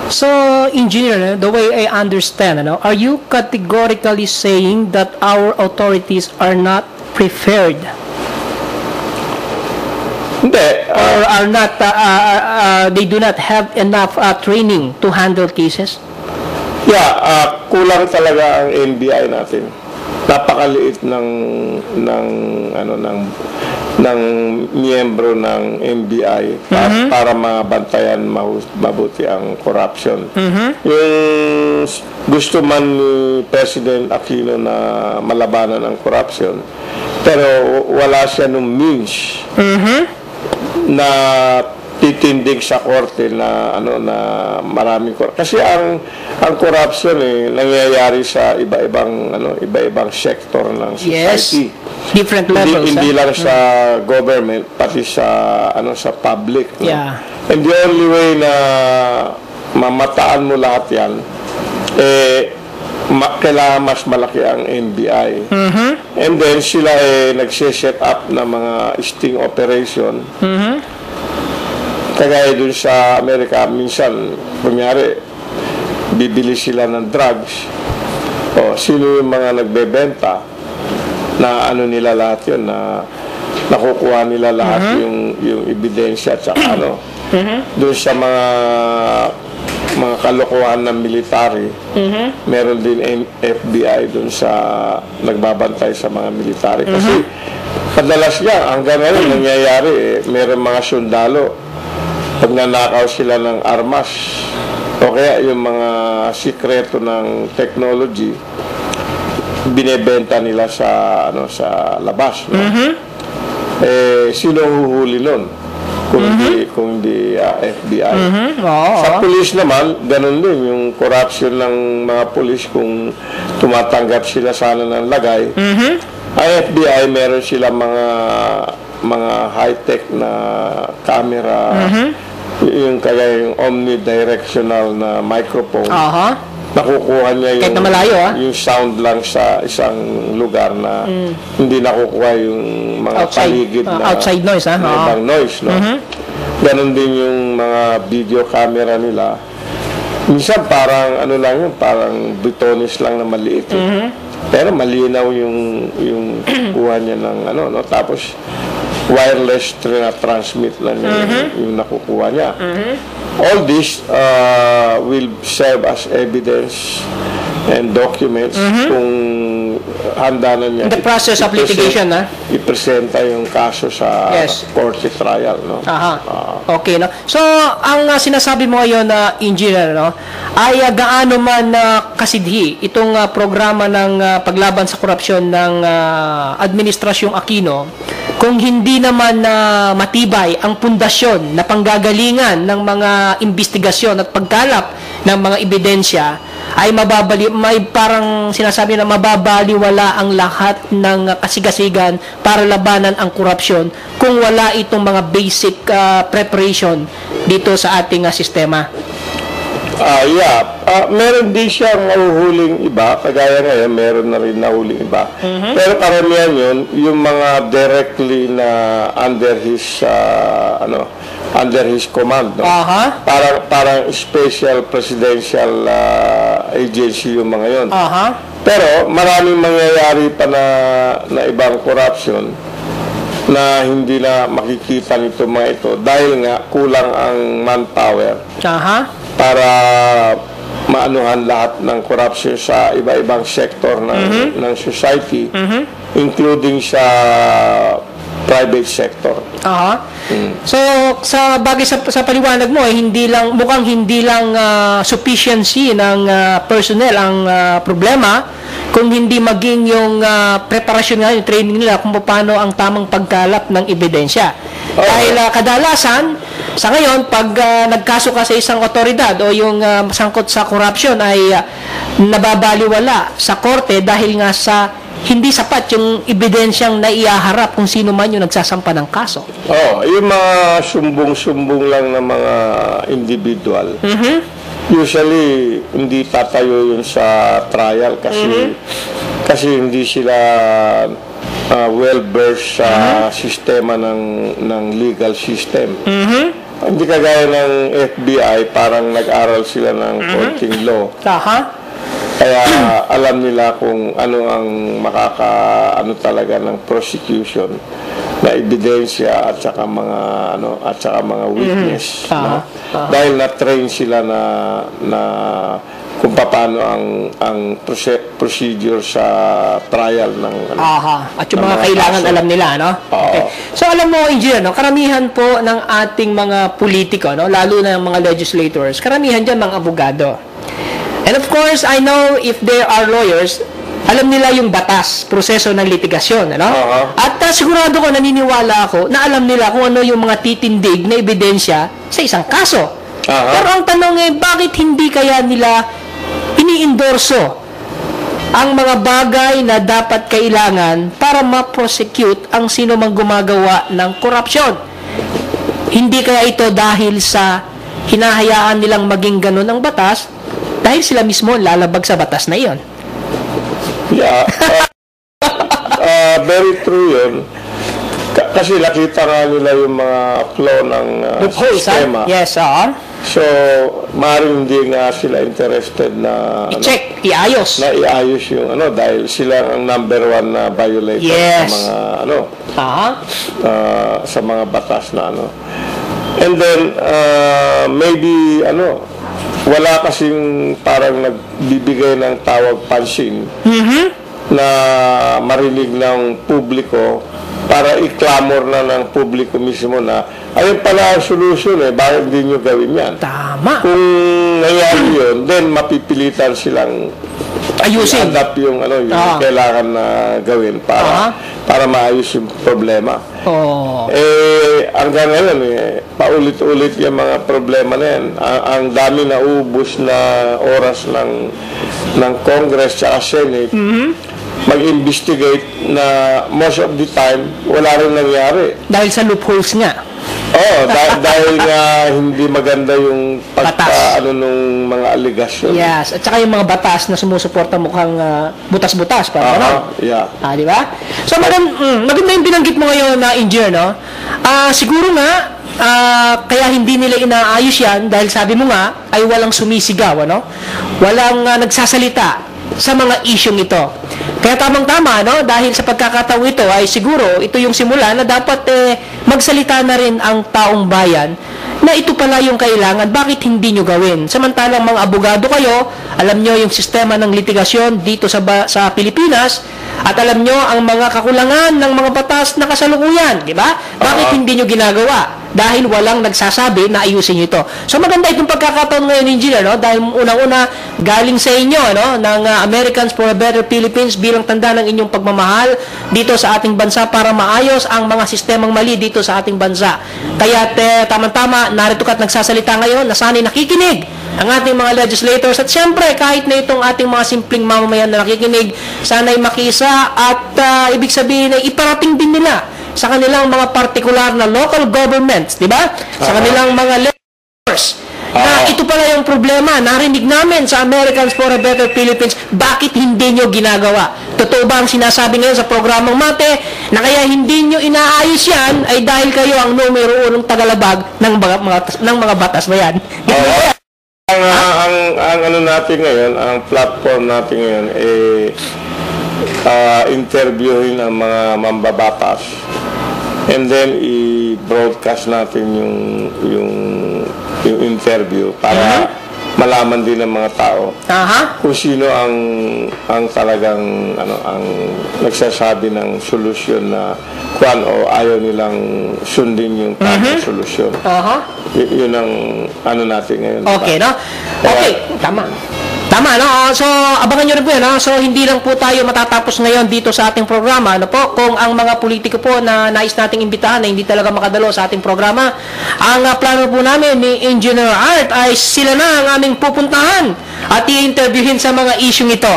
So, engineer, the way I understand, are you categorically saying that our authorities are not prepared? Hindi. Or are not, they do not have enough training to handle cases? Yeah, kulang talaga ang NBI natin. Napakaliit ng miyembro ng NBI para mabantayan mabuti ang corruption. Yung gusto man ni President Aquino na malabanan ang corruption, pero wala siya nung means na titindig sa korte na na maraming kasi ang corruption nangyayari sa iba-ibang sektor ng society. Yes. Different levels. Hindi lang sa government, pati sa sa public. No? Yeah. And the only way na mamataan mo lahat yan, kailangan mas malaki ang NBI. And then sila nagse-set up na mga sting operation. Kagaya dun sa Amerika, minsan, kunyari, bibili sila ng drugs. Sino yung mga nagbebenta na nila lahat yun, na nakukuha nila lahat yung ebidensya at saka dun sa mga kalokohan ng military, meron din FBI dun sa nagbabantay sa mga military. Kasi padalas yan, hanggang ngayon nangyayari, meron mga sundalo, pag nanakaw sila ng armas o kaya yung mga sikreto ng technology, binebenta nila sa labas. No? Sino huhuli nun? Kung di FBI. Sa police naman, ganun din yung corruption ng mga police. Kung tumatanggap sila sana ng lagay, ang FBI meron sila mga high-tech na camera, yung kaya yung omnidirectional na microphone. Nakukuha niya yung, kahit na malayo, yung sound lang sa isang lugar na hindi nakukuha yung mga paligid na outside noise, ibang noise, no? Ganon din yung mga video camera nila. Minsan parang lang yun, parang bitonis lang na maliit. Pero malinaw yung kuha niya ng no? Tapos wireless transmit lang yung nakukuha niya. All this will serve as evidence and documents kung handa na niya. In the process of litigation, ipresenta yung kaso sa court trial, no? Okay, no? So, ang sinasabi mo ngayon na engineer, no, ay gaano man kasidhi itong programa ng paglaban sa korupsyon ng Administrasyong Aquino, kung hindi naman matibay ang pundasyon na panggagalingan ng mga investigasyon at pagkalap ng mga ebidensya, ay may parang sinasabi na mababaliwala ang lahat ng kasigasigan para labanan ang korupsyon kung wala itong mga basic preparation dito sa ating sistema. Meron din siyang nahuhuling iba, kagaya ngayon, meron na rin nahuling iba. Pero karamihan yun, yung mga directly na under his command, no? Parang special presidential agency yung mga yun. Pero maraming mangyayari pa na ibang corruption na hindi na makikita nito mga ito dahil nga kulang ang manpower para maanuhan lahat ng corruption sa iba-ibang sektor ng society, including sa private sector. So sa bagay sa paliwanag mo, mukhang hindi lang sufficiency ng personnel ang problema, kung hindi maging yung preparasyon nga, yung training nila kung paano ang tamang pagkalap ng ebidensya. Dahil kadalasan sa ngayon, pag nagkaso ka sa isang otoridad o yung sangkot sa corruption ay nababaliwala sa korte dahil nga sa hindi sapat yung ebidensyang naiaharap kung sino man yung nagsasampa ng kaso. Yung mga sumbong-sumbong lang ng mga individual. Usually, hindi tatayo yun sa trial kasi hindi sila well-versed sa sistema ng legal system. hindi kagaya ng FBI, parang nag-aral sila ng konting law. Kaya alam nila kung ano ang ano talaga ng prosecution na ebidensya at saka mga witness, no? Dahil na-train sila na kung paano ang procedure sa trial ng at yung mga kailangan kaso. Alam nila, no? Okay. So alam mo, Engineer, no, karamihan po ng ating mga politiko, no, lalo na ng mga legislators, karamihan diyan mga abogado. And of course, I know if there are lawyers, alam nila yung batas, proseso ng litigasyon, ano? At sigurado ko, naniniwala ako na alam nila kung ano yung mga titindig na ebidensya sa isang kaso. Pero ang tanong ay, bakit hindi kaya nila ini-endorso ang mga bagay na dapat kailangan para ma-prosecute ang sino mang gumagawa ng korupsyon? Hindi kaya ito dahil sa hinahayaan nilang maging ganun ang batas, dahil sila mismo lalabag sa batas na iyon? Yeah. Very true yun. Kasi nakita nga nila yung mga flaw ng sistema. Yes, So, maaaring hindi nga sila interested na i-check, iayos. Na iayos yung dahil sila ang number one na violator sa mga sa mga batas na And then maybe wala kasing parang nagbibigay ng tawag pansin na marinig ng publiko para i-clamor na ng publiko mismo na ayun pala ang solusyon bakit hindi nyo gawin yan? Tama. Kung nangyari yun, then mapipilitan silang ayusin. I-adapt yung kailangan na gawin para maayos yung problema. Hanggang ngayon paulit-ulit yung mga problema na yan. Ang dami na ubus na oras ng Congress at Senate mag-investigate na most of the time wala rin nangyari. Dahil sa loopholes nga. Dahil nga hindi maganda yung nung mga allegation. Yes, at saka yung mga batas na sumusuporta mukhang butas-butas para di ba? So maganda yung binanggit mo ngayon na Engineer, no? Siguro nga kaya hindi nila inaayos yan dahil sabi mo nga ay walang sumisigaw, walang nagsasalita sa mga isyong ito. Kaya tamang-tama, dahil sa pagkakataong ito ay siguro ito yung simula na dapat magsalita na rin ang taong bayan na ito pala yung kailangan, bakit hindi nyo gawin? Samantalang mga abogado kayo, alam nyo yung sistema ng litigasyon dito sa Pilipinas at alam nyo ang mga kakulangan ng mga batas na kasalukuyan, di ba? Bakit hindi nyo ginagawa? Dahil walang nagsasabi na ayusin nyo ito. So maganda itong pagkakataon ngayon, Engineer, dahil unang-una galing sa inyo ng Americans for a Better Philippines bilang tanda ng inyong pagmamahal dito sa ating bansa para maayos ang mga sistemang mali dito sa ating bansa. Kaya tama-tama, narito ka't nagsasalita ngayon na sana'y nakikinig ang ating mga legislators at siyempre kahit na itong ating mga simpleng mamamayan na nakikinig, sana'y makisa at ibig sabihin ay iparating din nila sa kanilang mga partikular na local governments, di ba? Sa kanilang mga legislators na ito pala yung problema, narinig namin sa Americans for a Better Philippines, bakit hindi nyo ginagawa? Totoo ba ang sinasabi ngayon sa programang MATE na kaya hindi nyo inaayos yan ay dahil kayo ang numero unong tagalabag ng mga batas na yan? Ang natin ngayon, ang platform natin ngayon interviewin ang mga mambabatas and then i-broadcast natin yung interview para malaman din ng mga tao kung sino ang talagang ang nagsasabi ng solusyon na o ayaw nilang sundin yung tamang solusyon. Yun ang natin ngayon. Okay, no? Okay, tama. Tama, no? So, abangan nyo rin po yan, So, hindi lang po tayo matatapos ngayon dito sa ating programa, kung ang mga politiko po na nais nating imbitahan na hindi talaga makadalo sa ating programa, ang plano po namin ni Engineer Art ay sila na ang aming pupuntahan at i-interviewin sa mga isyong ito.